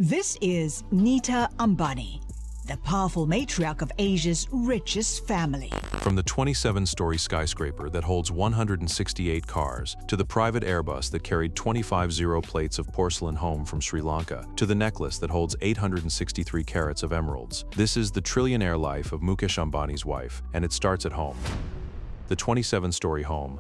This is Nita Ambani, the powerful matriarch of Asia's richest family. From the 27-story skyscraper that holds 168 cars, to the private Airbus that carried 25 zero-plates of porcelain home from Sri Lanka, to the necklace that holds 863 carats of emeralds, this is the trillionaire life of Mukesh Ambani's wife, and it starts at home. The 27-story home.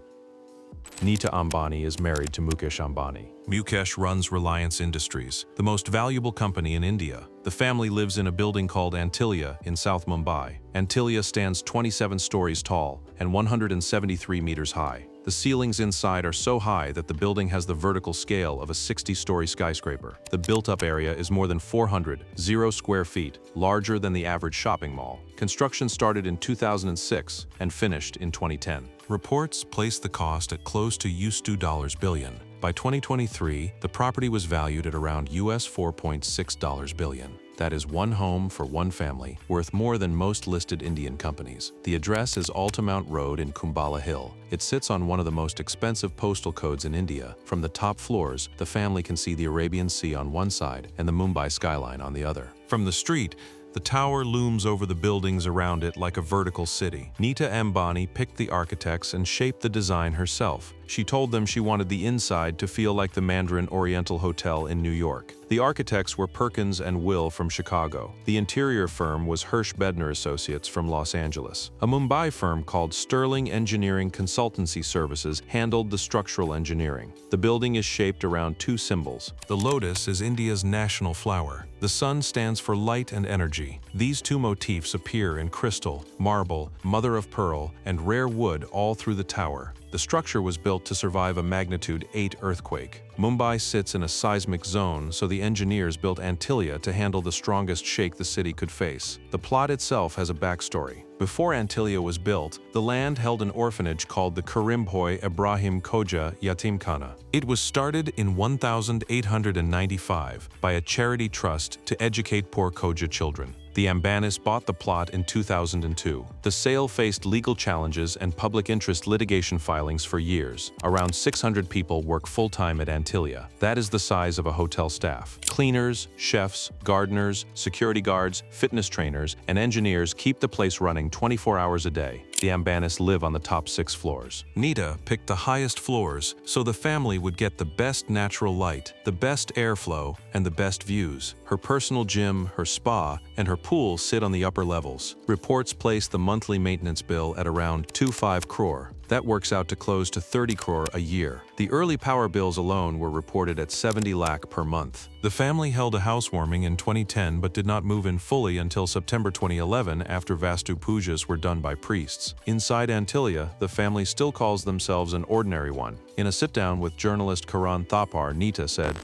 Nita Ambani is married to Mukesh Ambani. Mukesh runs Reliance Industries, the most valuable company in India. The family lives in a building called Antilia in South Mumbai. Antilia stands 27 stories tall and 173 meters high. The ceilings inside are so high that the building has the vertical scale of a 60-story skyscraper. The built-up area is more than 400 square feet, larger than the average shopping mall. Construction started in 2006 and finished in 2010. Reports place the cost at close to $2 billion. By 2023, the property was valued at around $4.6 billion. That is one home for one family, worth more than most listed Indian companies. The address is Altamount Road in Kumbala Hill. It sits on one of the most expensive postal codes in India. From the top floors, the family can see the Arabian Sea on one side and the Mumbai skyline on the other. From the street, the tower looms over the buildings around it like a vertical city. Nita Ambani picked the architects and shaped the design herself. She told them she wanted the inside to feel like the Mandarin Oriental Hotel in New York. The architects were Perkins and Will from Chicago. The interior firm was Hirsch Bedner Associates from Los Angeles. A Mumbai firm called Sterling Engineering Consultancy Services handled the structural engineering. The building is shaped around two symbols. The lotus is India's national flower. The sun stands for light and energy. These two motifs appear in crystal, marble, mother of pearl, and rare wood all through the tower. The structure was built to survive a magnitude 8 earthquake. Mumbai sits in a seismic zone, so the engineers built Antilia to handle the strongest shake the city could face. The plot itself has a backstory. Before Antilia was built, the land held an orphanage called the Karimbhoi Ibrahim Khoja Yatimkhana. It was started in 1895 by a charity trust to educate poor Khoja children. The Ambanis bought the plot in 2002. The sale faced legal challenges and public interest litigation filings for years. Around 600 people work full-time at Antilia. That is the size of a hotel staff. Cleaners, chefs, gardeners, security guards, fitness trainers, and engineers keep the place running 24 hours a day. The Ambanis live on the top 6 floors. Nita picked the highest floors so the family would get the best natural light, the best airflow, and the best views. Her personal gym, her spa, and her pool sit on the upper levels. Reports place the monthly maintenance bill at around 25 crore. That works out to close to 30 crore a year. The early power bills alone were reported at 70 lakh per month. The family held a housewarming in 2010 but did not move in fully until September 2011 after Vastu Pujas were done by priests. Inside Antilia, the family still calls themselves an ordinary one. In a sit-down with journalist Karan Thapar, Nita said,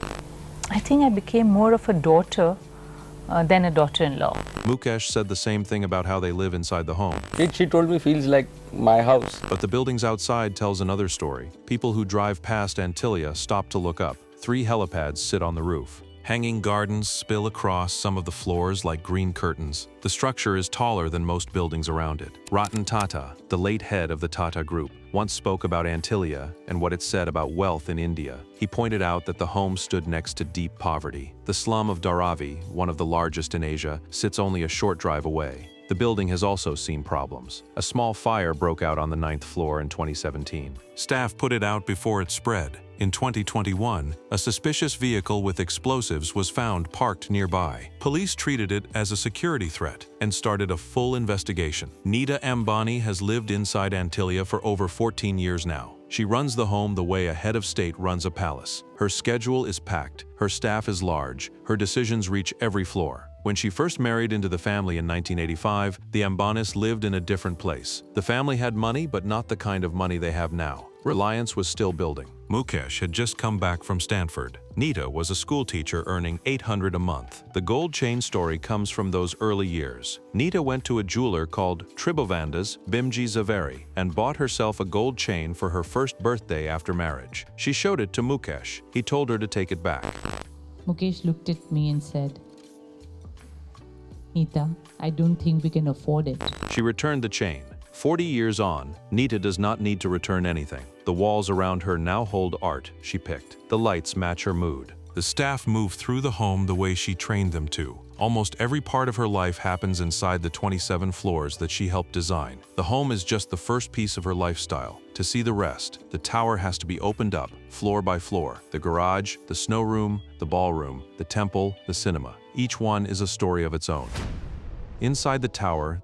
I think I became more of a daughter than a daughter-in-law. Mukesh said the same thing about how they live inside the home. She told me feels like my house. But the buildings outside tells another story. People who drive past Antilia stop to look up. 3 helipads sit on the roof. Hanging gardens spill across some of the floors like green curtains. The structure is taller than most buildings around it. Ratan Tata, the late head of the Tata Group, once spoke about Antilia and what it said about wealth in India. He pointed out that the home stood next to deep poverty. The slum of Dharavi, one of the largest in Asia, sits only a short drive away. The building has also seen problems. A small fire broke out on the 9th floor in 2017. Staff put it out before it spread. In 2021, a suspicious vehicle with explosives was found parked nearby. Police treated it as a security threat and started a full investigation. Nita Ambani has lived inside Antilia for over 14 years now. She runs the home the way a head of state runs a palace. Her schedule is packed, her staff is large, her decisions reach every floor. When she first married into the family in 1985, the Ambanis lived in a different place. The family had money, but not the kind of money they have now. Reliance was still building. Mukesh had just come back from Stanford. Nita was a school teacher earning $800 a month. The gold chain story comes from those early years. Nita went to a jeweler called Tribhuvandas Bimji Zaveri and bought herself a gold chain for her first birthday after marriage. She showed it to Mukesh. He told her to take it back. Mukesh looked at me and said, Nita, I don't think we can afford it. She returned the chain. 40 years on, Nita does not need to return anything. The walls around her now hold art she picked. The lights match her mood. The staff move through the home the way she trained them to. Almost every part of her life happens inside the 27 floors that she helped design. The home is just the first piece of her lifestyle. To see the rest, the tower has to be opened up, floor by floor. The garage, the snow room, the ballroom, the temple, the cinema. Each one is a story of its own. Inside the tower,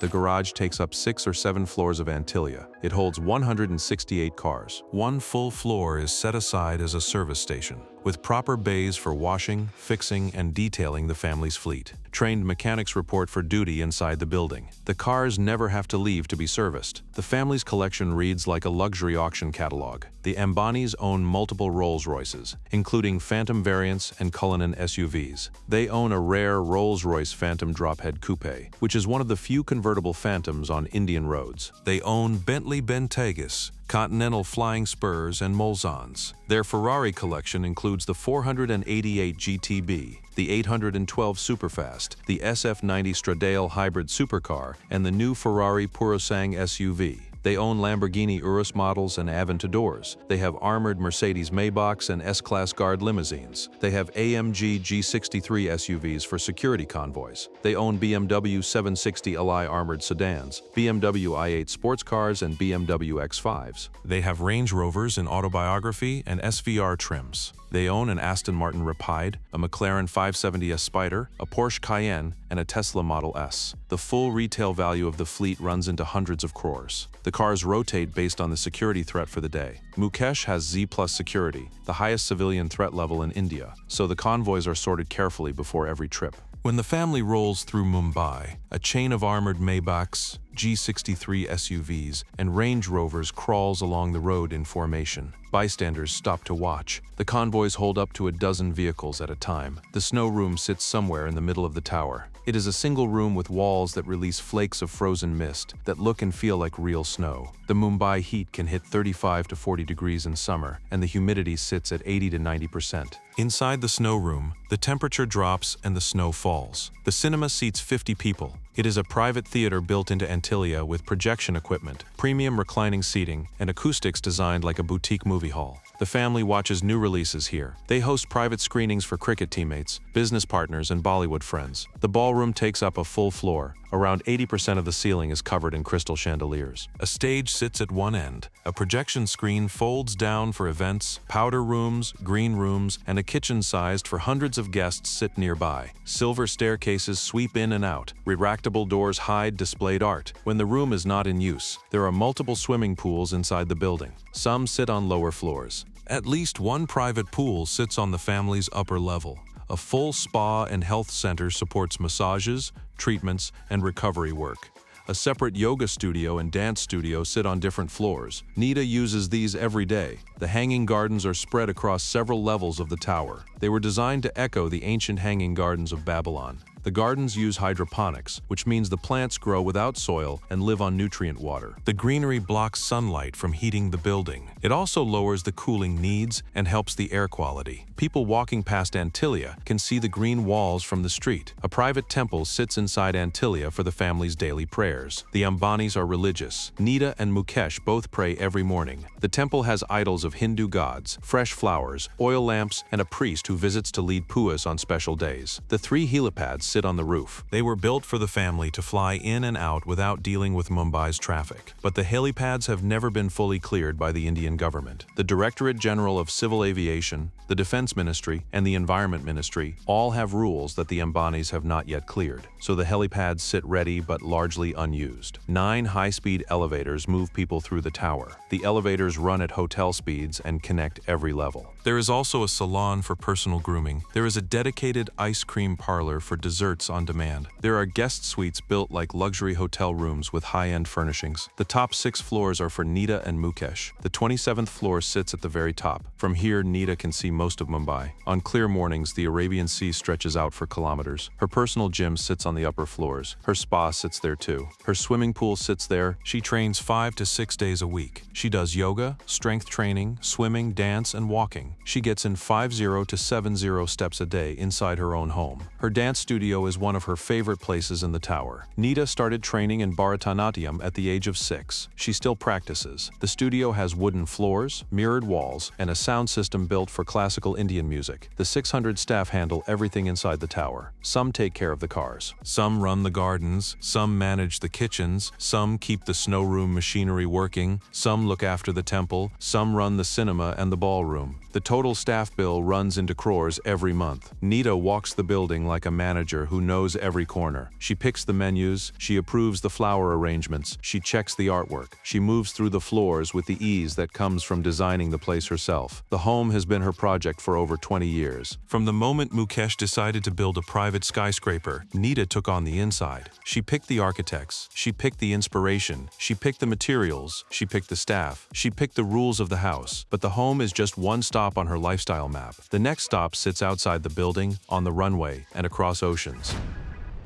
the garage takes up 6 or 7 floors of Antilia. It holds 168 cars. One full floor is set aside as a service station, with proper bays for washing, fixing, and detailing the family's fleet. Trained mechanics report for duty inside the building. The cars never have to leave to be serviced. The family's collection reads like a luxury auction catalog. The Ambanis own multiple Rolls-Royces, including Phantom variants and Cullinan SUVs. They own a rare Rolls-Royce Phantom drophead coupe, which is one of the few convertible Phantoms on Indian roads. They own Bentley Bentaygas, Continental Flying Spurs, and Mulsannes. Their Ferrari collection includes the 488 GTB, the 812 Superfast, the SF90 Stradale hybrid supercar, and the new Ferrari Purosangue SUV. They own Lamborghini Urus models and Aventadors. They have armored Mercedes Maybachs and S-Class Guard limousines. They have AMG G63 SUVs for security convoys. They own BMW 760 Li armored sedans, BMW i8 sports cars, and BMW X5s. They have Range Rovers in autobiography and SVR trims. They own an Aston Martin Rapide, a McLaren 570S Spider, a Porsche Cayenne, and a Tesla Model S. The full retail value of the fleet runs into hundreds of crores. The cars rotate based on the security threat for the day. Mukesh has Z+ security, the highest civilian threat level in India, so the convoys are sorted carefully before every trip. When the family rolls through Mumbai, a chain of armored Maybachs, G63 SUVs, and Range Rovers crawls along the road in formation. Bystanders stop to watch. The convoys hold up to a dozen vehicles at a time. The snow room sits somewhere in the middle of the tower. It is a single room with walls that release flakes of frozen mist that look and feel like real snow. The Mumbai heat can hit 35 to 40 degrees in summer, and the humidity sits at 80 to 90%. Inside the snow room, the temperature drops and the snow falls. The cinema seats 50 people. It is a private theater built into Antilia with projection equipment, premium reclining seating, and acoustics designed like a boutique movie hall. The family watches new releases here. They host private screenings for cricket teammates, business partners, and Bollywood friends. The ballroom takes up a full floor. Around 80% of the ceiling is covered in crystal chandeliers. A stage sits at one end. A projection screen folds down for events. Powder rooms, green rooms, and a kitchen sized for hundreds of guests sit nearby. Silver staircases sweep in and out. Retractable doors hide displayed art. When the room is not in use, there are multiple swimming pools inside the building. Some sit on lower floors. At least one private pool sits on the family's upper level. A full spa and health center supports massages, treatments, and recovery work. A separate yoga studio and dance studio sit on different floors. Nita uses these every day. The hanging gardens are spread across several levels of the tower. They were designed to echo the ancient hanging gardens of Babylon. The gardens use hydroponics, which means the plants grow without soil and live on nutrient water. The greenery blocks sunlight from heating the building. It also lowers the cooling needs and helps the air quality. People walking past Antilia can see the green walls from the street. A private temple sits inside Antilia for the family's daily prayers. The Ambanis are religious. Nita and Mukesh both pray every morning. The temple has idols of Hindu gods, fresh flowers, oil lamps, and a priest who visits to lead pujas on special days. The 3 helipads sit on the roof. They were built for the family to fly in and out without dealing with Mumbai's traffic. But the helipads have never been fully cleared by the Indian government. The Directorate General of Civil Aviation, the Defense Ministry, and the Environment Ministry all have rules that the Ambanis have not yet cleared, so the helipads sit ready but largely unused. 9 high-speed elevators move people through the tower. The elevators run at hotel speeds and connect every level. There is also a salon for personal grooming. There is a dedicated ice cream parlor for desserts on demand. There are guest suites built like luxury hotel rooms with high-end furnishings. The top 6 floors are for Nita and Mukesh. The 27th floor sits at the very top. From here, Nita can see most of Mumbai. On clear mornings, the Arabian Sea stretches out for kilometers. Her personal gym sits on the upper floors. Her spa sits there too. Her swimming pool sits there. She trains 5 to 6 days a week. She does yoga, strength training, swimming, dance, and walking. morning. She gets in 50 to 70 steps a day inside her own home. Her dance studio is one of her favorite places in the tower. Nita started training in Bharatanatyam at the age of 6. She still practices. The studio has wooden floors, mirrored walls, and a sound system built for classical Indian music. The 600 staff handle everything inside the tower. Some take care of the cars. Some run the gardens, some manage the kitchens, some keep the snow room machinery working, some look after the temple, some run the cinema and the ballroom. The total staff bill runs into crores every month. Nita walks the building like a manager who knows every corner. She picks the menus, she approves the flower arrangements, she checks the artwork. She moves through the floors with the ease that comes from designing the place herself. The home has been her project for over 20 years. From the moment Mukesh decided to build a private skyscraper, Nita took on the inside. She picked the architects, she picked the inspiration, she picked the materials, she picked the staff, she picked the rules of the house. But the home is just one stop on her lifestyle map. The next stop sits outside the building, on the runway, and across oceans.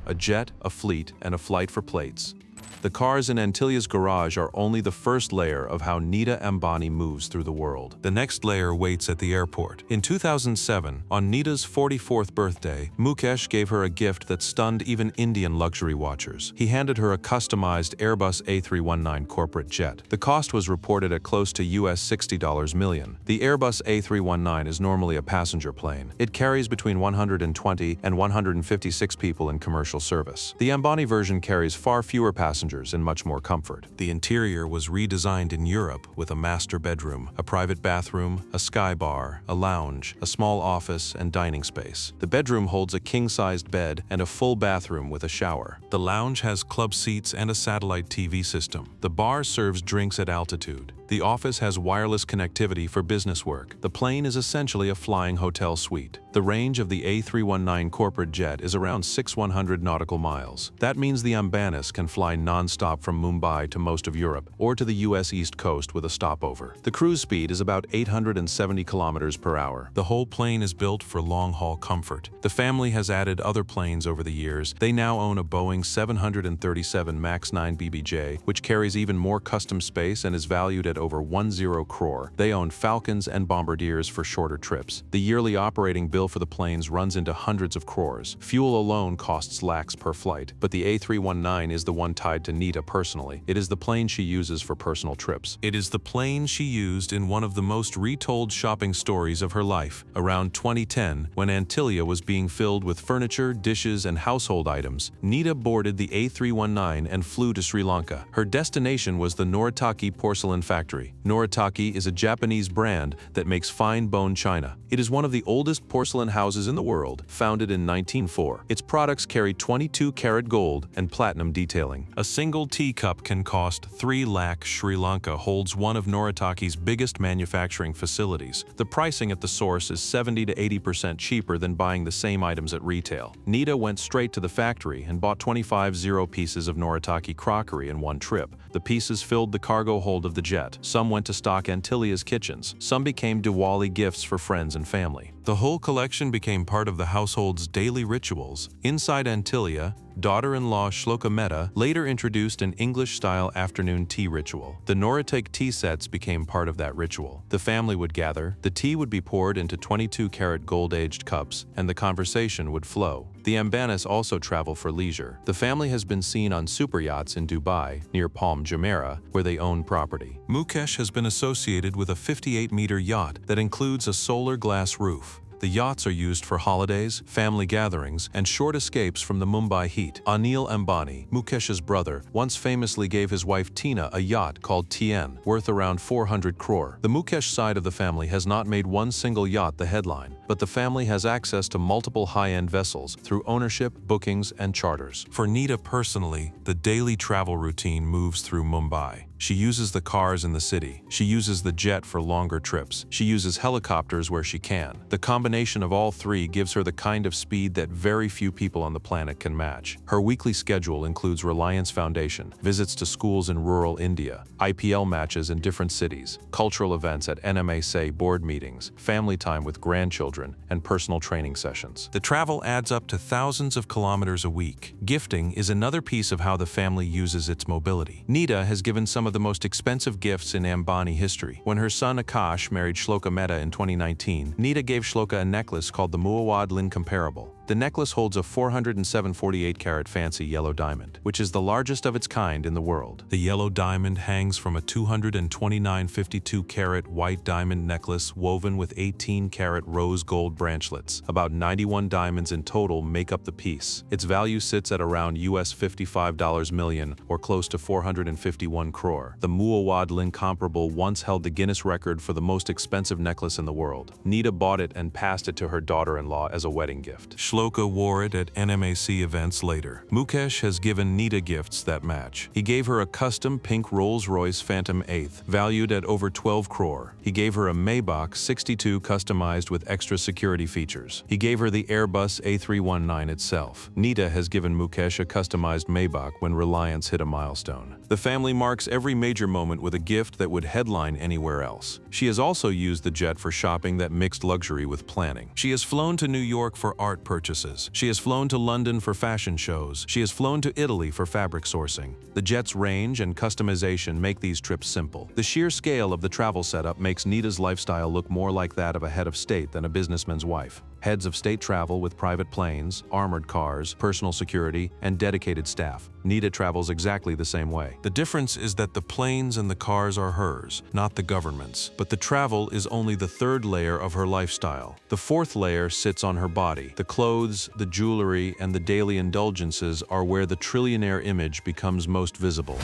A jet, a fleet, and a flight for plates. The cars in Antillia's garage are only the first layer of how Nita Ambani moves through the world. The next layer waits at the airport. In 2007, on Nita's 44th birthday, Mukesh gave her a gift that stunned even Indian luxury watchers. He handed her a customized Airbus A319 corporate jet. The cost was reported at close to US $60 million. The Airbus A319 is normally a passenger plane. It carries between 120 and 156 people in commercial service. The Ambani version carries far fewer passengers and much more comfort. The interior was redesigned in Europe with a master bedroom, a private bathroom, a sky bar, a lounge, a small office, and dining space. The bedroom holds a king-sized bed and a full bathroom with a shower. The lounge has club seats and a satellite TV system. The bar serves drinks at altitude. The office has wireless connectivity for business work. The plane is essentially a flying hotel suite. The range of the A319 corporate jet is around 6,100 nautical miles. That means the Ambanis can fly non-stop from Mumbai to most of Europe or to the US East Coast with a stopover. The cruise speed is about 870 kilometers per hour. The whole plane is built for long-haul comfort. The family has added other planes over the years. They now own a Boeing 737 MAX 9 BBJ, which carries even more custom space and is valued at over 10 crore. They own Falcons and Bombardiers for shorter trips. The yearly operating bill for the planes runs into hundreds of crores. Fuel alone costs lakhs per flight, but the A319 is the one tied to Nita personally. It is the plane she uses for personal trips. It is the plane she used in one of the most retold shopping stories of her life. Around 2010, when Antilia was being filled with furniture, dishes, and household items, Nita boarded the A319 and flew to Sri Lanka. Her destination was the Noritake porcelain factory. Noritake is a Japanese brand that makes fine bone china. It is one of the oldest porcelain houses in the world, founded in 1904. Its products carry 22-karat gold and platinum detailing. A single teacup can cost 3 lakh. Sri Lanka holds one of Noritake's biggest manufacturing facilities. The pricing at the source is 70 to 80% cheaper than buying the same items at retail. Nita went straight to the factory and bought 25 pieces of Noritake crockery in one trip. The pieces filled the cargo hold of the jet. Some went to stock Antillia's kitchens. Some became Diwali gifts for friends and family. The whole collection became part of the household's daily rituals. Inside Antilia, daughter-in-law Shloka Mehta later introduced an English-style afternoon tea ritual. The Noritake tea sets became part of that ritual. The family would gather, the tea would be poured into 22-karat gold-aged cups, and the conversation would flow. The Ambanis also travel for leisure. The family has been seen on super yachts in Dubai, near Palm Jumeirah, where they own property. Mukesh has been associated with a 58-meter yacht that includes a solar glass roof. The yachts are used for holidays, family gatherings, and short escapes from the Mumbai heat. Anil Ambani, Mukesh's brother, once famously gave his wife Tina a yacht called TN, worth around 400 crore. The Mukesh side of the family has not made one single yacht the headline, but the family has access to multiple high-end vessels through ownership, bookings, and charters. For Nita personally, the daily travel routine moves through Mumbai. She uses the cars in the city. She uses the jet for longer trips. She uses helicopters where she can. The combination of all three gives her the kind of speed that very few people on the planet can match. Her weekly schedule includes Reliance Foundation, visits to schools in rural India, IPL matches in different cities, cultural events at NMASA board meetings, family time with grandchildren, and personal training sessions. The travel adds up to thousands of kilometers a week. Gifting is another piece of how the family uses its mobility. Nita has given some of the most expensive gifts in Ambani history. When her son Akash married Shloka Mehta in 2019, Nita gave Shloka a necklace called the Muawad L'incomparable. The necklace holds a 407 48-carat fancy yellow diamond, which is the largest of its kind in the world. The yellow diamond hangs from a 229 52-carat white diamond necklace woven with 18-carat rose gold branchlets. About 91 diamonds in total make up the piece. Its value sits at around US $55 million, or close to 451 crore. The Muawad L'incomparable once held the Guinness record for the most expensive necklace in the world. Nita bought it and passed it to her daughter-in-law as a wedding gift. Shloka wore it at NMAC events later. Mukesh has given Nita gifts that match. He gave her a custom pink Rolls-Royce Phantom 8th, valued at over 12 crore. He gave her a Maybach 62 customized with extra security features. He gave her the Airbus A319 itself. Nita has given Mukesh a customized Maybach when Reliance hit a milestone. The family marks every major moment with a gift that would headline anywhere else. She has also used the jet for shopping that mixed luxury with planning. She has flown to New York for art purchases. She has flown to London for fashion shows. She has flown to Italy for fabric sourcing. The jet's range and customization make these trips simple. The sheer scale of the travel setup makes Nita's lifestyle look more like that of a head of state than a businessman's wife. Heads of state travel with private planes, armored cars, personal security, and dedicated staff. Nita travels exactly the same way. The difference is that the planes and the cars are hers, not the government's. But the travel is only the third layer of her lifestyle. The fourth layer sits on her body. The clothes, the jewelry, and the daily indulgences are where the trillionaire image becomes most visible.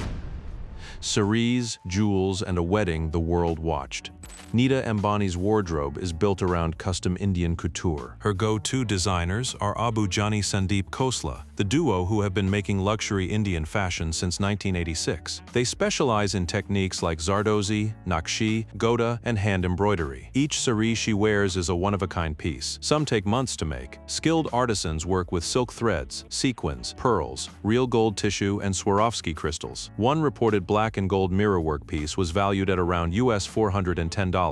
Cerise, jewels, and a wedding the world watched. Nita Ambani's wardrobe is built around custom Indian couture. Her go-to designers are Abu Jani Sandeep Khosla, the duo who have been making luxury Indian fashion since 1986. They specialize in techniques like Zardozi, Nakshi, Goda, and hand embroidery. Each cerise she wears is a one-of-a-kind piece. Some take months to make. Skilled artisans work with silk threads, sequins, pearls, real gold tissue, and Swarovski crystals. One reported black and gold mirrorwork piece was valued at around US $410.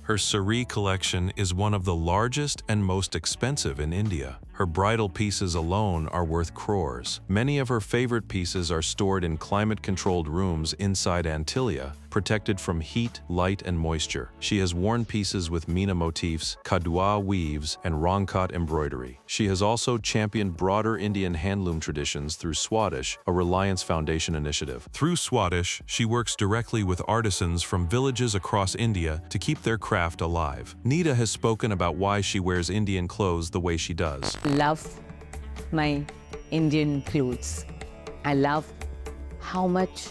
Her cerise collection is one of the largest and most expensive in India. Her bridal pieces alone are worth crores. Many of her favorite pieces are stored in climate-controlled rooms inside Antilia, protected from heat, light, and moisture. She has worn pieces with Meena motifs, Kadwa weaves, and Rangkat embroidery. She has also championed broader Indian handloom traditions through Swadesh, a Reliance Foundation initiative. Through Swadesh, she works directly with artisans from villages across India to keep their craft alive. Nita has spoken about why she wears Indian clothes the way she does. Love my Indian clothes. I love how much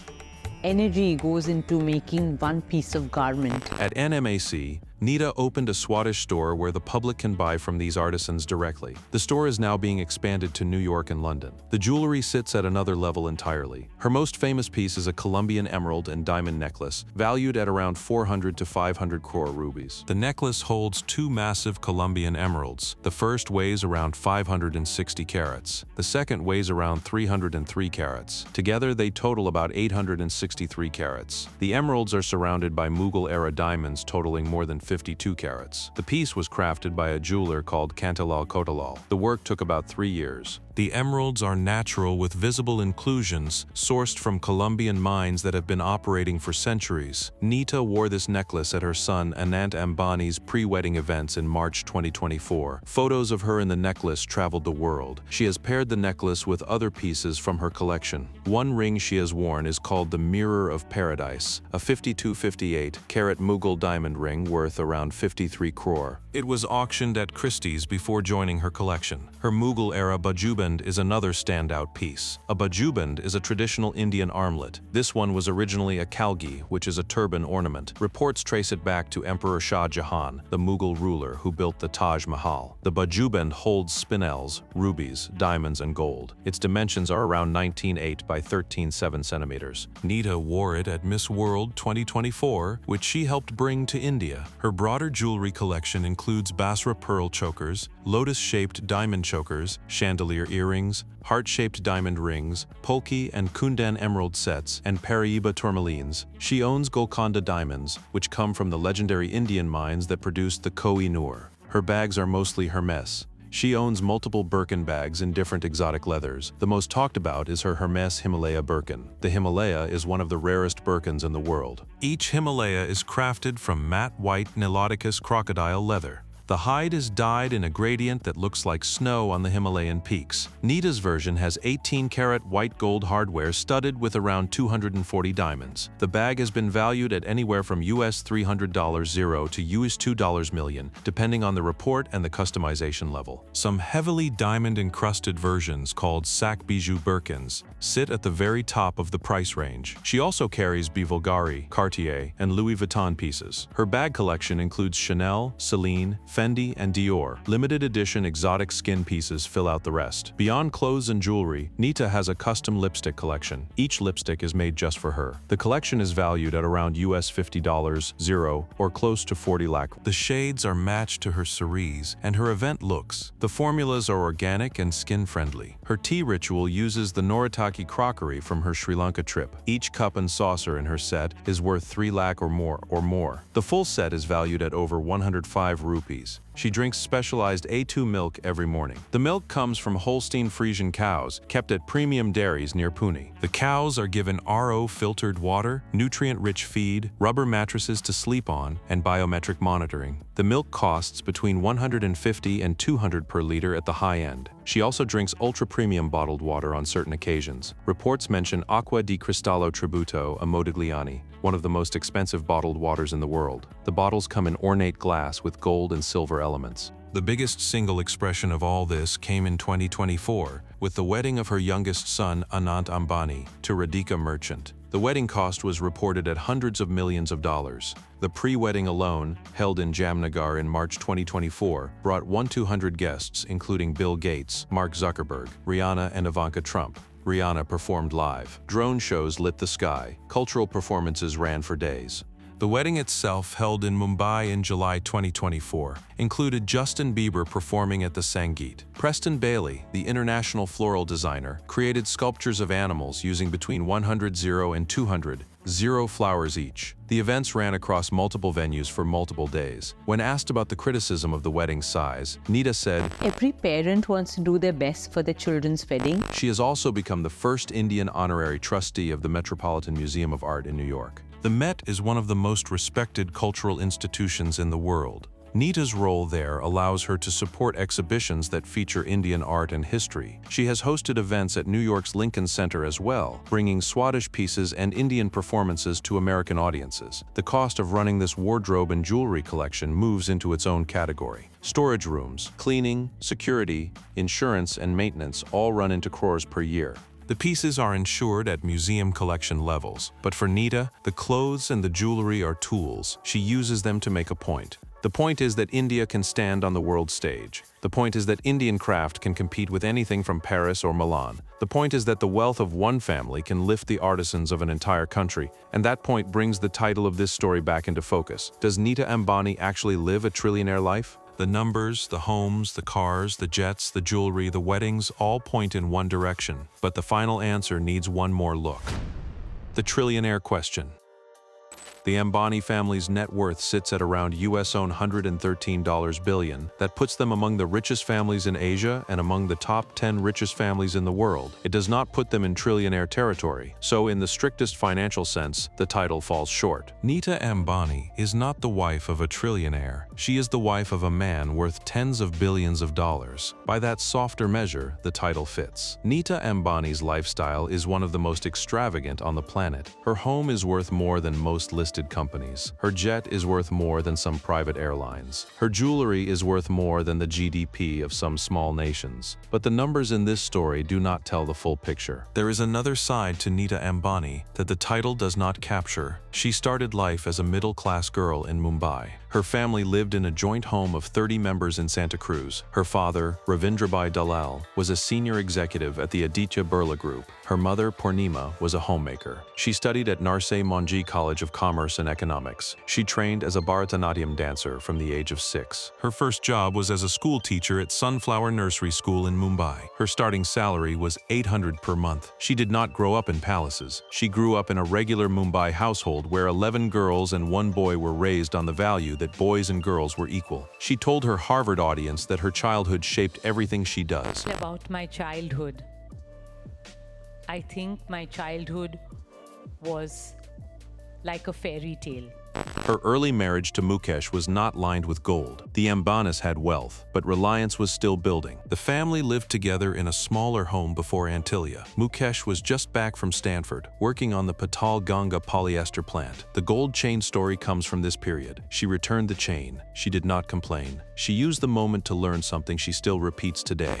energy goes into making one piece of garment. At NMAC, Nita opened a Swadesh store where the public can buy from these artisans directly. The store is now being expanded to New York and London. The jewelry sits at another level entirely. Her most famous piece is a Colombian emerald and diamond necklace, valued at around 400 to 500 crore rupees. The necklace holds two massive Colombian emeralds. The first weighs around 560 carats. The second weighs around 303 carats. Together, they total about 863 carats. The emeralds are surrounded by Mughal-era diamonds totaling more than 52 carats. The piece was crafted by a jeweler called Kantilal Kotalal. The work took about 3 years. The emeralds are natural with visible inclusions sourced from Colombian mines that have been operating for centuries. Nita wore this necklace at her son Anant Ambani's pre-wedding events in March 2024. Photos of her in the necklace traveled the world. She has paired the necklace with other pieces from her collection. One ring she has worn is called the Mirror of Paradise, a 52-58-carat Mughal diamond ring worth around 53 crore. It was auctioned at Christie's before joining her collection. Her Mughal-era Bajuband is another standout piece. A Bajuband is a traditional Indian armlet. This one was originally a kalgi, which is a turban ornament. Reports trace it back to Emperor Shah Jahan, the Mughal ruler who built the Taj Mahal. The Bajuband holds spinels, rubies, diamonds, and gold. Its dimensions are around 19.8 by 13.7 centimeters. Nita wore it at Miss World 2024, which she helped bring to India. Her broader jewelry collection includes Basra pearl chokers, lotus-shaped diamond chokers, chandelier earrings, heart-shaped diamond rings, polki and kundan emerald sets, and Paraiba tourmalines. She owns Golconda diamonds, which come from the legendary Indian mines that produced the Koh-i-Noor. Her bags are mostly Hermes. She owns multiple Birkin bags in different exotic leathers. The most talked about is her Hermes Himalaya Birkin. The Himalaya is one of the rarest Birkins in the world. Each Himalaya is crafted from matte white Niloticus crocodile leather. The hide is dyed in a gradient that looks like snow on the Himalayan peaks. Nita's version has 18-karat white gold hardware studded with around 240 diamonds. The bag has been valued at anywhere from US $300 zero to US $2 million, depending on the report and the customization level. Some heavily diamond-encrusted versions, called sac bijou Birkins, sit at the very top of the price range. She also carries Bulgari, Cartier, and Louis Vuitton pieces. Her bag collection includes Chanel, Celine, Fendi, and Dior. Limited edition exotic skin pieces fill out the rest. Beyond clothes and jewelry, Nita has a custom lipstick collection. Each lipstick is made just for her. The collection is valued at around US $50 zero or close to 40 lakh. The shades are matched to her cerise and her event looks. The formulas are organic and skin-friendly. Her tea ritual uses the Noritake crockery from her Sri Lanka trip. Each cup and saucer in her set is worth 3 lakh or more. The full set is valued at over 105 rupees. She drinks specialized A2 milk every morning. The milk comes from Holstein Friesian cows, kept at premium dairies near Pune. The cows are given RO filtered water, nutrient-rich feed, rubber mattresses to sleep on, and biometric monitoring. The milk costs between 150 and 200 per liter at the high end. She also drinks ultra-premium bottled water on certain occasions. Reports mention Acqua di Cristallo Tributo a Modigliani, one of the most expensive bottled waters in the world. The bottles come in ornate glass with gold and silver elements. The biggest single expression of all this came in 2024 with the wedding of her youngest son, Anant Ambani, to Radhika Merchant. The wedding cost was reported at hundreds of millions of dollars. The pre-wedding alone, held in Jamnagar in March 2024, brought 1,200 guests, including Bill Gates, Mark Zuckerberg, Rihanna, and Ivanka Trump. Rihanna performed live. Drone shows lit the sky. Cultural performances ran for days. The wedding itself, held in Mumbai in July 2024, included Justin Bieber performing at the Sangeet. Preston Bailey, the international floral designer, created sculptures of animals using between 100 and 200 flowers each. The events ran across multiple venues for multiple days. When asked about the criticism of the wedding's size, Nita said, Every parent wants to do their best for their children's wedding. She has also become the first Indian honorary trustee of the Metropolitan Museum of Art in New York. The Met is one of the most respected cultural institutions in the world. Nita's role there allows her to support exhibitions that feature Indian art and history. She has hosted events at New York's Lincoln Center as well, bringing Swadesh pieces and Indian performances to American audiences. The cost of running this wardrobe and jewelry collection moves into its own category. Storage rooms, cleaning, security, insurance, and maintenance all run into crores per year. The pieces are insured at museum collection levels, but for Nita, the clothes and the jewelry are tools. She uses them to make a point. The point is that India can stand on the world stage. The point is that Indian craft can compete with anything from Paris or Milan. The point is that the wealth of one family can lift the artisans of an entire country, and that point brings the title of this story back into focus. Does Nita Ambani actually live a trillionaire life? The numbers, the homes, the cars, the jets, the jewelry, the weddings all point in one direction, but the final answer needs one more look. The trillionaire question. The Ambani family's net worth sits at around US $113 billion. That puts them among the richest families in Asia and among the top 10 richest families in the world. It does not put them in trillionaire territory, so in the strictest financial sense, the title falls short. Nita Ambani is not the wife of a trillionaire. She is the wife of a man worth tens of billions of dollars. By that softer measure, the title fits. Nita Ambani's lifestyle is one of the most extravagant on the planet. Her home is worth more than most listed companies. Her jet is worth more than some private airlines. Her jewelry is worth more than the GDP of some small nations. But the numbers in this story do not tell the full picture. There is another side to Nita Ambani that the title does not capture. She started life as a middle-class girl in Mumbai. Her family lived in a joint home of 30 members in Santa Cruz. Her father, Ravindrabhai Dalal, was a senior executive at the Aditya Birla Group. Her mother, Purnima, was a homemaker. She studied at Narsai Monji College of Commerce and Economics. She trained as a Bharatanatyam dancer from the age of 6. Her first job was as a school teacher at Sunflower Nursery School in Mumbai. Her starting salary was 800 per month. She did not grow up in palaces. She grew up in a regular Mumbai household where 11 girls and 1 boy were raised on the value that boys and girls were equal. She told her Harvard audience that her childhood shaped everything she does. About my childhood, I think my childhood was like a fairy tale. Her early marriage to Mukesh was not lined with gold. The Ambanis had wealth, but Reliance was still building. The family lived together in a smaller home before Antilia. Mukesh was just back from Stanford, working on the Patal Ganga polyester plant. The gold chain story comes from this period. She returned the chain. She did not complain. She used the moment to learn something she still repeats today.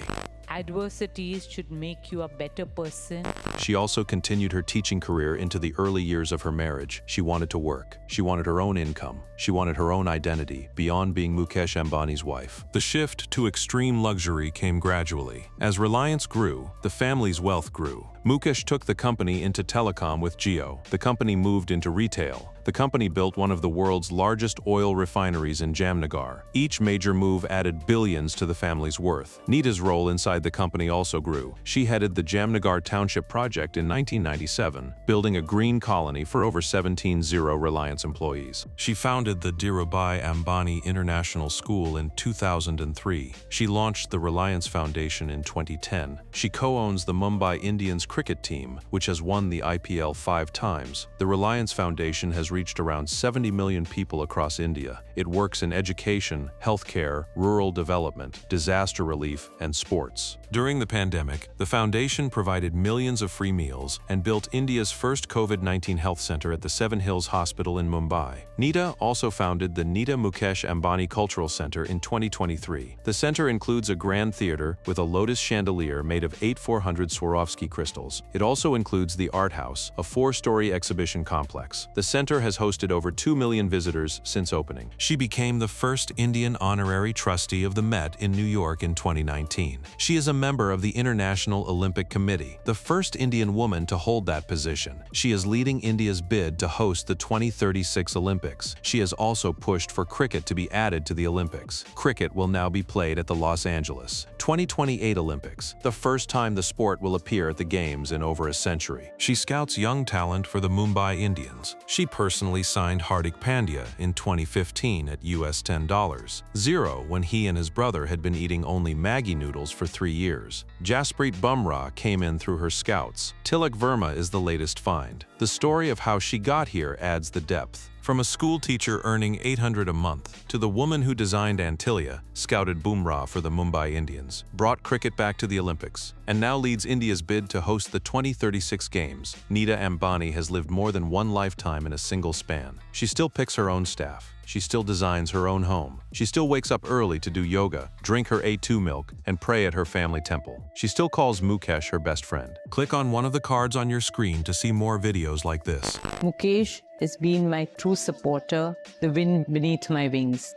Adversities should make you a better person. She also continued her teaching career into the early years of her marriage. She wanted to work. She wanted her own income. She wanted her own identity, beyond being Mukesh Ambani's wife. The shift to extreme luxury came gradually. As Reliance grew, the family's wealth grew. Mukesh took the company into telecom with Jio. The company moved into retail. The company built one of the world's largest oil refineries in Jamnagar. Each major move added billions to the family's worth. Nita's role inside the company also grew. She headed the Jamnagar Township project in 1997, building a green colony for over 17,000 Reliance employees. She founded the Dhirubhai Ambani International School in 2003. She launched the Reliance Foundation in 2010. She co-owns the Mumbai Indians cricket team, which has won the IPL 5 times. The Reliance Foundation has reached around 70 million people across India. It works in education, healthcare, rural development, disaster relief, and sports. During the pandemic, the foundation provided millions of free meals and built India's first COVID-19 health center at the Seven Hills Hospital in Mumbai. Nita also founded the Nita Mukesh Ambani Cultural Center in 2023. The center includes a grand theater with a lotus chandelier made of 8,400 Swarovski crystals. It also includes the Art House, a 4-story exhibition complex. The center has hosted over 2 million visitors since opening. She became the first Indian honorary trustee of the Met in New York in 2019. She is a member of the International Olympic Committee, the first Indian woman to hold that position. She is leading India's bid to host the 2036 Olympics. She has also pushed for cricket to be added to the Olympics. Cricket will now be played at the Los Angeles 2028 Olympics, the first time the sport will appear at the Games in over a century. She scouts young talent for the Mumbai Indians. She personally signed Hardik Pandya in 2015 at US $10.0 when he and his brother had been eating only Maggi noodles for 3 years. Jasprit Bumrah came in through her scouts. Tilak Verma is the latest find. The story of how she got here adds the depth. From a school teacher earning $800 a month to the woman who designed Antilia, scouted Bumrah for the Mumbai Indians, brought cricket back to the Olympics, and now leads India's bid to host the 2036 Games, Nita Ambani has lived more than one lifetime in a single span. She still picks her own staff. She still designs her own home. She still wakes up early to do yoga, drink her A2 milk, and pray at her family temple. She still calls Mukesh her best friend. Click on one of the cards on your screen to see more videos like this. Mukesh has been my true supporter, the wind beneath my wings.